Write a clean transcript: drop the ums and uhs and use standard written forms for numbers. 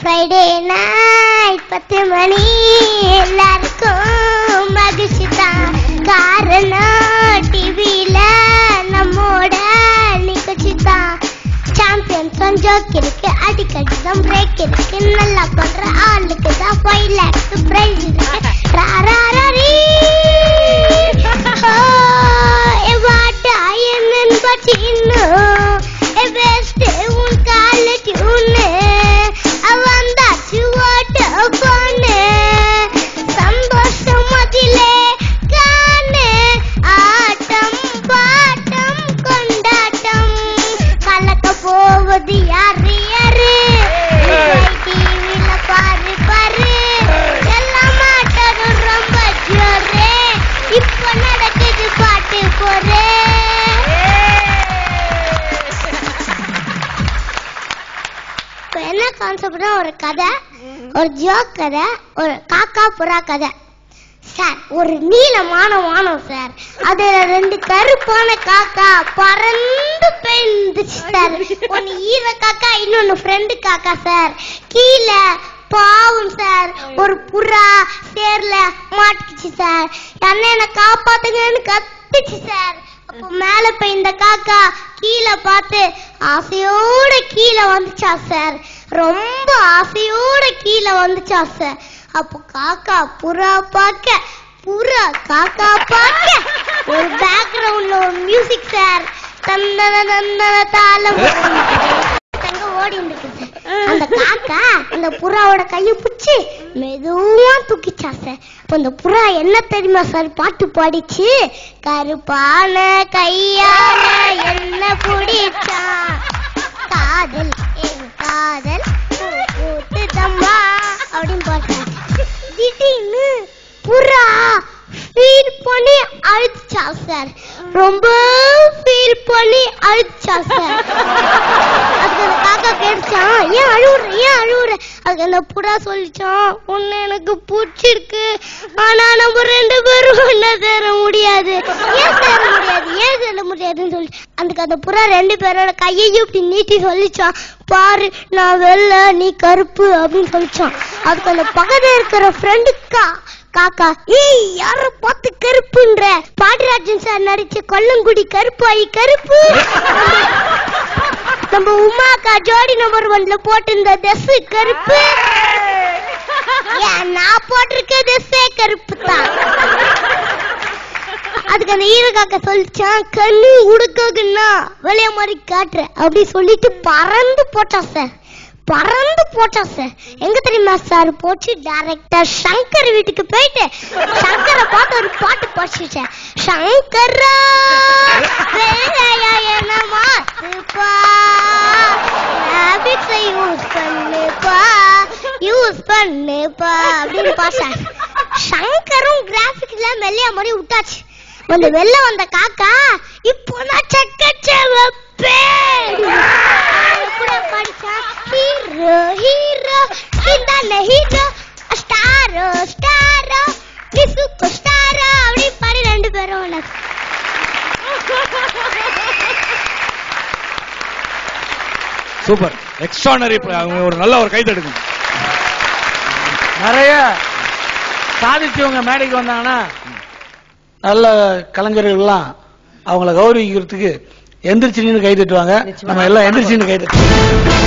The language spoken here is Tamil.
ஃப்ரைடே நைட் 10 மணி எல்லாருக்கும் மகிழ்ச்சி தான். காரணம் டிவியில நம்மோட நிகழ்ச்சி தான். சாம்பியன்ஸ் ஜோக் இருக்கு, அடிக்கடி தான் பிரேக் இருக்கு. நல்லா பண்ற ஆளுக்கு தான் 5 lakhs பிரைஸ் இருக்கு. வாட்டா என்னன்னு பச்சின்னு பெஸ்ட் உன் காலேஜ் உன்னு வந்தாச்சு ஓட்டு போன்னு சந்தோஷம் அதிலே காணு. ஆட்டம் பாட்டம் கொண்டாட்டம் கலக்க போவது யாரு யாரு டிவில பாரு பாரு எல்லாம் மாட்டதும் ரொம்ப ஜோரு. இப்ப நடக்குது பாட்டு போரு. என்ன கான்செப்ட்னா ஒரு கதை, ஒரு ஜோக் கதை, ஒரு காக்கா புறா கதை சார். ஒரு நீளமான வானம் சார், அது 2 கருப்பான காக்கா பறந்து போயிருந்துச்சு சார். ஒன்னு ஈர காக்கா, இன்னொன்னு ஃப்ரெண்டு காக்கா சார். கீழே பாவம் சார் ஒரு புறா சேர்ல மாட்டிக்கிச்சு சார். என்ன காப்பாத்துங்கன்னு கத்துச்சு சார். அப்போ மேல போய் இந்த காக்கா கீழே பார்த்து ஆசையோட கீழே வந்துச்சா சார். ரொம்ப ஆசையோட கீழே வந்துச்சா சார். அப்போ காக்கா புறா பார்க்க, புறா காக்கா பார்க்க, ஒரு பேக்ரவுண்ட்ல ஒரு மியூசிக் சார். தந்தன தந்தன தாளம் தங்க ஓடி இருக்குது. அந்த காக்கா அந்த புறாவோட கையை பிடிச்சி மெதுவா தூக்கிச்சா சார். அப்ப அந்த புறா என்ன தெரியுமா சார் பாட்டு பாடிச்சு? கருப்பான கையால என்ன பிடிச்சா காதல் என் காதல் பூத்து தம்மா அப்படின்னு பாடுறாங்க. திடீர்னு புறா ஃபீல் பண்ணி அழுச்சா சார். ரொம்ப ஃபீல் பண்ணி அழுச்சா சார். அதுக்கு அந்த காக்கா கேட்டுச்சான், ஏன் அழுவுற ஏன் அழுவுற? அதுக்கு அந்த புறா சொல்லிச்சான், உன்னை எனக்கு பிடிச்சிருக்கு, ஆனா நம்ம 2 பேரும் ஒன்ன சேர முடியாது. ஏன் சேர முடியாது ஏன் சேர முடியாதுன்னு சொல்லி அதுக்கு அந்த புறா 2 பேரோட கையையும் இப்படி நீட்டி சொல்லிச்சான், பாரு நான் வெள்ளை நீ கருப்பு அப்படின்னு சொல்லிச்சான். அதுக்கு அந்த பக்கத்துல இருக்கிற ஃப்ரெண்டுக்கா காக்கா, ஏய் யார பார்த்து கருப்புன்ற? பாண்டியராஜன் சார் நடிச்ச கொல்லங்குடி கருப்பாயி கருப்பு. நம்ம உமாக்கா ஜோடி நம்பர் 1ல போட்டிருந்த ட்ரெஸ் கருப்பு. நான் போட்டிருக்க ட்ரெஸ்ஸே கருப்பு தான். அதுக்கு அந்த ஈரக்காக்க சொல்லிச்சான், கண்ணு உடுக்குன்னா வெளிய மாதிரி காட்டுற அப்படி சொல்லிட்டு பறந்து போட்டா சார். பறந்து போட்டா சார். எங்க தெரியுமா சார் போச்சு? டைரக்டர் சங்கர் வீட்டுக்கு போயிட்டு சங்கரை பார்த்து ஒரு பாட்டு படிச்சுட்டேன். சங்கரா என்ன மாத்துப்பா, ஹேபிட்ஸை யூஸ் பண்ணுப்பா அப்படின்னு பாட்டாங்க. சங்கரும் கிராஃபிக்ல மெல்லியா மாதிரி விட்டாச்சு. அந்த வெளில வந்த காக்கா, இப்போ நான் சக்கச்ச வைப்பேன் படிச்சா. ஹீரோ ஹீரோ இந்தான ஹீரோ, ஸ்டாரோ ஸ்டாரோ கிசுக்கு ஸ்டாரோ அப்படி பாடி 2 பேரும். Super, extraordinary. ஒரு நல்ல ஒரு கை தட்டுங்க. நிறைய சாதிச்சவங்க மேடைக்கு வந்தாங்கன்னா நல்ல கலைஞர்கள்லாம் அவங்கள கௌரவிக்கிறதுக்கு எந்திரிச்சு நின்று கை தட்டுவாங்க. நம்ம எல்லாம் எந்திரிச்சு நின்று கை தட்டுவோம்.